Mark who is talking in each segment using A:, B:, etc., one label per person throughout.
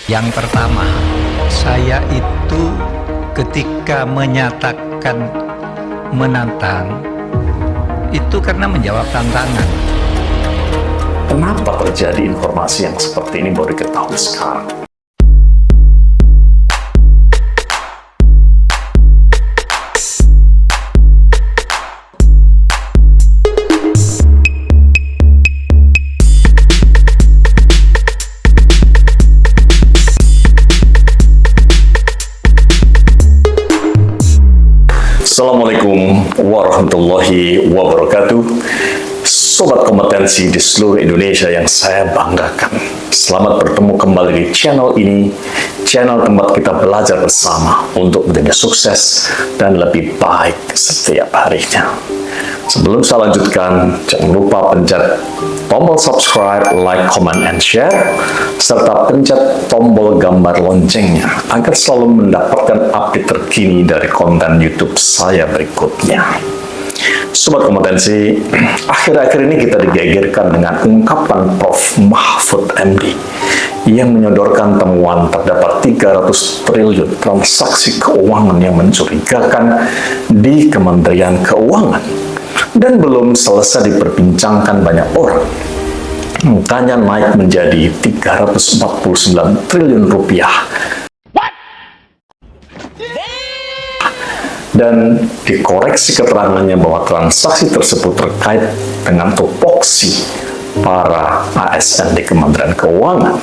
A: Yang pertama, saya itu ketika menyatakan menantang, itu karena menjawab tantangan.
B: Kenapa terjadi informasi yang seperti ini baru diketahui sekarang? Assalamualaikum warahmatullahi wabarakatuh. Sobat kompetensi di seluruh Indonesia yang saya banggakan, selamat bertemu kembali di channel ini, channel tempat kita belajar bersama untuk menjadi sukses dan lebih baik setiap harinya. Sebelum saya lanjutkan, jangan lupa pencet tombol subscribe, like, comment, and share, serta pencet tombol gambar loncengnya agar selalu mendapatkan update terkini dari konten YouTube saya berikutnya. Sobat kompetensi, akhir-akhir ini kita digegerkan dengan ungkapan Prof. Mahfud MD yang menyodorkan temuan terdapat 300 triliun transaksi keuangan yang mencurigakan di Kementerian Keuangan dan belum selesai diperbincangkan banyak orang. Angkanya naik menjadi 349 triliun rupiah. Dan dikoreksi keterangannya bahwa transaksi tersebut terkait dengan tupoksi para ASN di Kementerian Keuangan.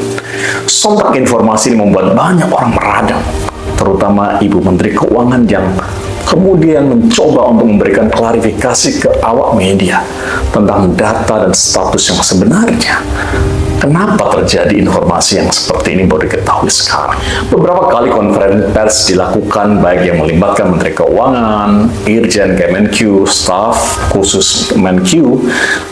B: Sontak informasi ini membuat banyak orang meradang, terutama Ibu Menteri Keuangan yang kemudian mencoba untuk memberikan klarifikasi ke awak media tentang data dan status yang sebenarnya. Kenapa terjadi informasi yang seperti ini baru diketahui sekarang? Beberapa kali konferensi pers dilakukan, baik yang melibatkan Menteri Keuangan, Irjen Kemenq, staf khusus Kemenq,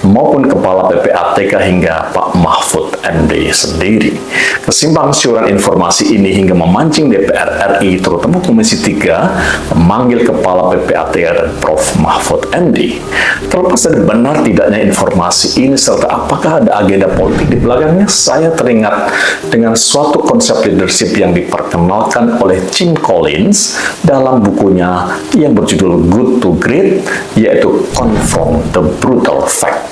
B: maupun Kepala PPATK hingga Pak Mahfud MD sendiri. Kesimpang siuran informasi ini hingga memancing DPR RI, terutama Komisi 3, memanggil Kepala PPATK dan Prof. Mahfud MD. Terlepas dari benar tidaknya informasi ini, serta apakah ada agenda politik di belakangnya, saya teringat dengan suatu konsep leadership yang diperkenalkan oleh Jim Collins dalam bukunya yang berjudul Good to Great, yaitu Confront the Brutal Fact.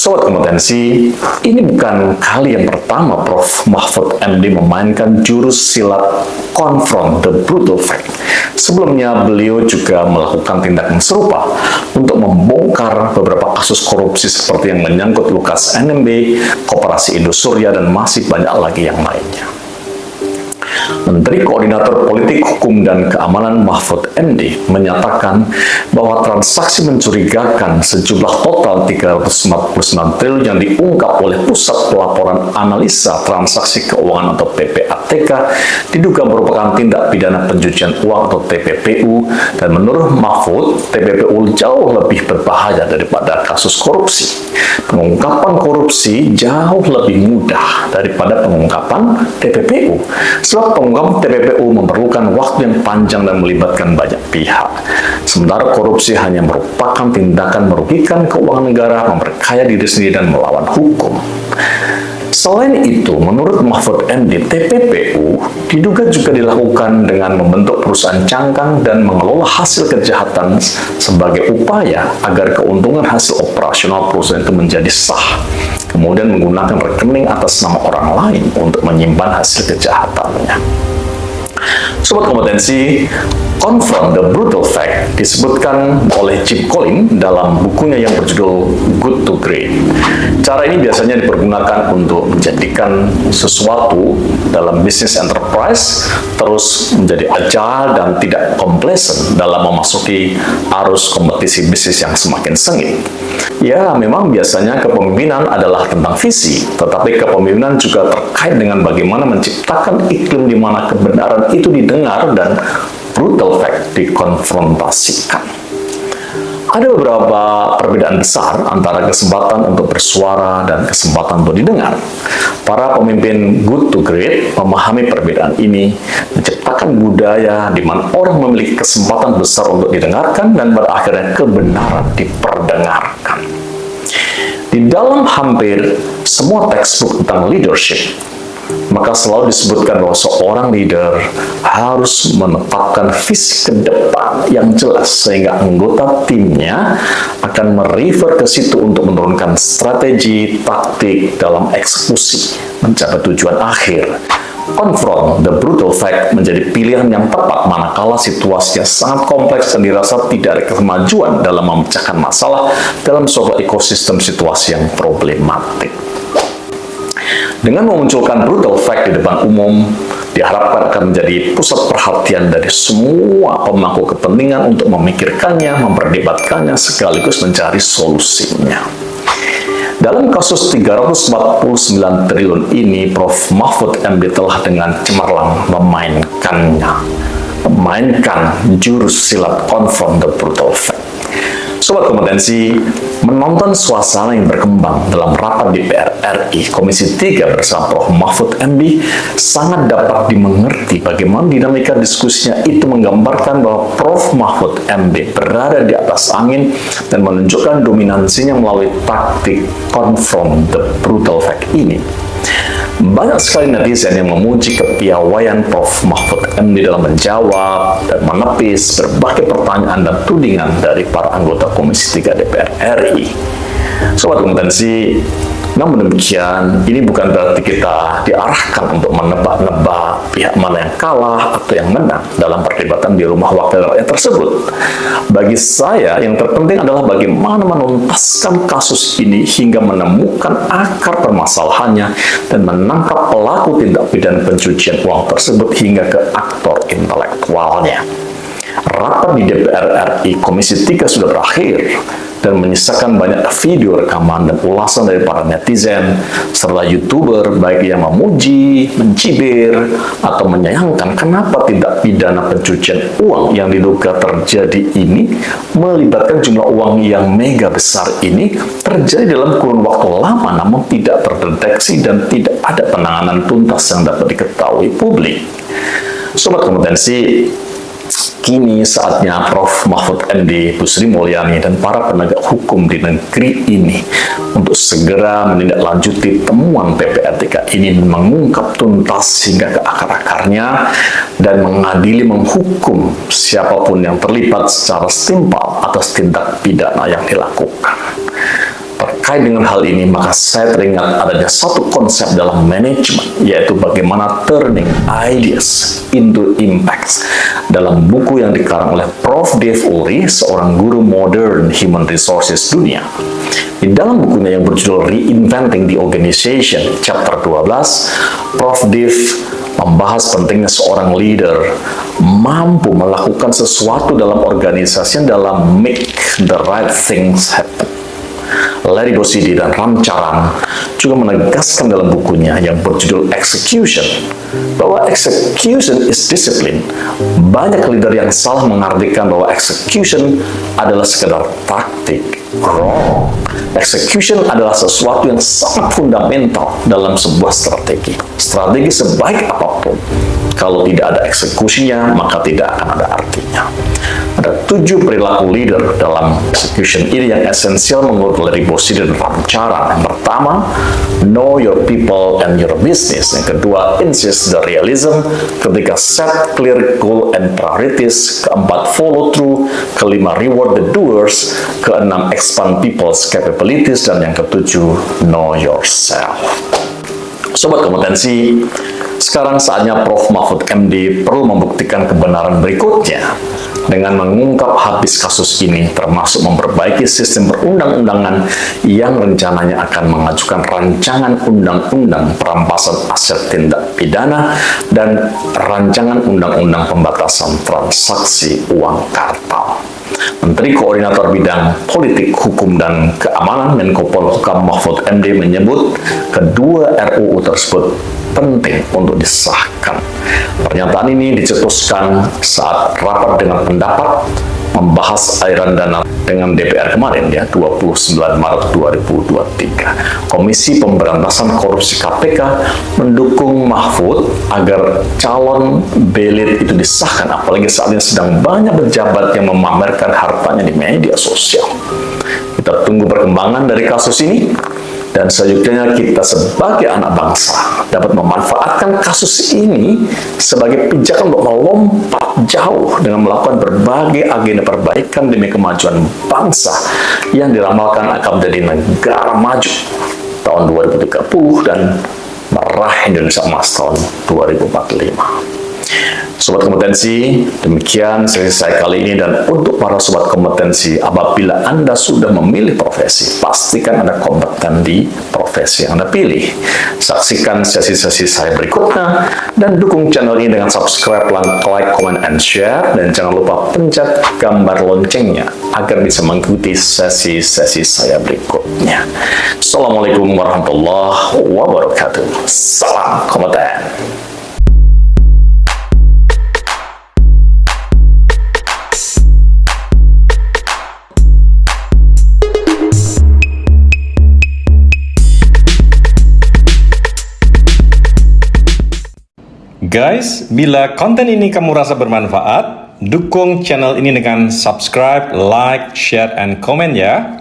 B: Sobat kompetensi, ini bukan kali yang pertama Prof. Mahfud MD memainkan jurus silat Confront the Brutal Fact. Sebelumnya, beliau juga melakukan tindakan serupa untuk membongkar beberapa kasus korupsi seperti yang menyangkut Lukas NMB, Koperasi Indosurya, dan masih banyak lagi yang lainnya. Menteri Koordinator Politik, Hukum, dan Keamanan Mahfud MD menyatakan bahwa transaksi mencurigakan sejumlah total 349 triliun yang diungkap oleh Pusat Pelaporan Analisa Transaksi Keuangan atau PPATK diduga merupakan tindak pidana pencucian uang atau TPPU, dan menurut Mahfud, TPPU jauh lebih berbahaya daripada kasus korupsi. Pengungkapan korupsi jauh lebih mudah daripada pengungkapan TPPU, sebab pengungkapan TPPU memerlukan waktu yang panjang dan melibatkan banyak pihak. Sementara korupsi hanya merupakan tindakan merugikan keuangan negara, memperkaya diri sendiri, dan melawan hukum. Selain itu, menurut Mahfud MD, TPPU diduga juga dilakukan dengan membentuk perusahaan cangkang dan mengelola hasil kejahatan sebagai upaya agar keuntungan hasil operasional perusahaan itu menjadi sah, kemudian menggunakan rekening atas nama orang lain untuk menyimpan hasil kejahatannya. Sobat kompetensi, Confront the Brutal Fact disebutkan oleh Jim Collins dalam bukunya yang berjudul Good to Great. Cara ini biasanya dipergunakan untuk menjadikan sesuatu dalam bisnis enterprise terus menjadi agile dan tidak complacent dalam memasuki arus kompetisi bisnis yang semakin sengit. Ya, memang biasanya kepemimpinan adalah tentang visi, tetapi kepemimpinan juga terkait dengan bagaimana menciptakan iklim di mana kebenaran itu didengar dan brutal fact dikonfrontasikan. Ada beberapa perbedaan besar antara kesempatan untuk bersuara dan kesempatan untuk didengar. Para pemimpin good to great memahami perbedaan ini, menciptakan budaya di mana orang memiliki kesempatan besar untuk didengarkan dan pada akhirnya kebenaran diperdengarkan. Di dalam hampir semua textbook tentang leadership, maka selalu disebutkan bahwa seorang leader harus menetapkan visi ke depan yang jelas sehingga anggota timnya akan merefer ke situ untuk menurunkan strategi, taktik dalam eksekusi mencapai tujuan akhir. Confront the brutal fact menjadi pilihan yang tepat manakala situasinya sangat kompleks dan dirasa tidak ada kemajuan dalam memecahkan masalah dalam sebuah ekosistem situasi yang problematik. Dengan memunculkan brutal fact di depan umum, diharapkan akan menjadi pusat perhatian dari semua pemangku kepentingan untuk memikirkannya, memperdebatkannya, sekaligus mencari solusinya. Dalam kasus 349 triliun ini, Prof. Mahfud MD telah dengan cemerlang memainkan jurus silat confront the brutal fact. Sobat Kompetensi, menonton suasana yang berkembang dalam rapat DPR RI Komisi 3 bersama Prof. Mahfud MD sangat dapat dimengerti bagaimana dinamika diskusinya itu menggambarkan bahwa Prof. Mahfud MD berada di atas angin dan menunjukkan dominansinya melalui taktik confront the brutal fact ini. Banyak sekali netizen yang memuji kepiawaian Prof. Mahfud MD dalam menjawab dan menepis berbagai pertanyaan dan tudingan dari para anggota Komisi 3 DPR RI. Sobat Kompetensi, namun demikian, ini bukan berarti kita diarahkan untuk menebak-nebak pihak mana yang kalah atau yang menang dalam perdebatan di rumah wakil rakyat tersebut. Bagi saya, yang terpenting adalah bagaimana menuntaskan kasus ini hingga menemukan akar permasalahannya dan menangkap pelaku tindak pidana pencucian uang tersebut hingga ke aktor intelektualnya. Rapat di DPR RI Komisi 3 sudah berakhir dan menyisakan banyak video rekaman dan ulasan dari para netizen serta YouTuber baik yang memuji, mencibir, atau menyayangkan kenapa tindak pidana pencucian uang yang diduga terjadi ini melibatkan jumlah uang yang mega besar ini terjadi dalam kurun waktu lama namun tidak terdeteksi dan tidak ada penanganan tuntas yang dapat diketahui publik. Sobat Kompetensi, kini saatnya Prof. Mahfud MD, Bu Sri Mulyani, dan para penegak hukum di negeri ini untuk segera menindaklanjuti temuan PPATK ini mengungkap tuntas hingga ke akar-akarnya dan mengadili menghukum siapapun yang terlibat secara setimpal atas tindak pidana yang dilakukan. Terkait dengan hal ini, maka saya teringat adanya satu konsep dalam manajemen, yaitu bagaimana turning ideas into impacts. Dalam buku yang dikarang oleh Prof. Dave Ulrich, seorang guru modern human resources dunia. Di dalam bukunya yang berjudul Reinventing the Organization, chapter 12, Prof. Dave membahas pentingnya seorang leader mampu melakukan sesuatu dalam organisasi dalam make the right things happen. Larry Bossidy dan Ram Charan juga menegaskan dalam bukunya yang berjudul Execution bahwa execution is discipline. Banyak leader yang salah mengartikan bahwa execution adalah sekedar taktik. Wrong. Execution adalah sesuatu yang sangat fundamental dalam sebuah strategi. Strategi sebaik apapun, kalau tidak ada eksekusinya, maka tidak akan ada artinya. Ada 7 perilaku leader dalam execution ini yang esensial menurut Larry Bossidy dan Ram Charan. Yang pertama, know your people and your business. Yang kedua, insist the realism. Ketiga, set clear goal and priorities. Keempat, follow through. Kelima, reward the doers. Keenam, expand people's capabilities. Dan yang ketujuh, know yourself. Sobat Kompetensi, sekarang saatnya Prof. Mahfud MD perlu membuktikan kebenaran berikutnya dengan mengungkap habis kasus ini, termasuk memperbaiki sistem perundang-undangan yang rencananya akan mengajukan rancangan undang-undang perampasan aset tindak pidana dan rancangan undang-undang pembatasan transaksi uang kartal. Menteri Koordinator Bidang Politik, Hukum, dan Keamanan Menko Polhukam Mahfud MD menyebut kedua RUU tersebut penting untuk disahkan. Pernyataan ini dicetuskan saat rapat dengan pendapat membahas aliran dana dengan DPR kemarin ya 29 Maret 2023. Komisi Pemberantasan Korupsi KPK mendukung Mahfud agar calon belit itu disahkan, apalagi saat ini sedang banyak pejabat yang memamerkan hartanya di media sosial. Kita tunggu perkembangan dari kasus ini. Dan selanjutnya kita sebagai anak bangsa dapat memanfaatkan kasus ini sebagai pijakan untuk melompat jauh dengan melakukan berbagai agenda perbaikan demi kemajuan bangsa yang diramalkan akan menjadi negara maju tahun 2030 dan meraih Indonesia Emas tahun 2045. Sobat kompetensi, demikian sesi saya kali ini. Dan untuk para sobat kompetensi, apabila Anda sudah memilih profesi, pastikan Anda kompeten di profesi yang Anda pilih. Saksikan sesi-sesi saya berikutnya dan dukung channel ini dengan subscribe, like, comment, and share. Dan jangan lupa pencet gambar loncengnya agar bisa mengikuti sesi-sesi saya berikutnya. Assalamualaikum warahmatullahi wabarakatuh. Salam kompeten.
C: Guys, bila konten ini kamu rasa bermanfaat, dukung channel ini dengan subscribe, like, share, and comment ya.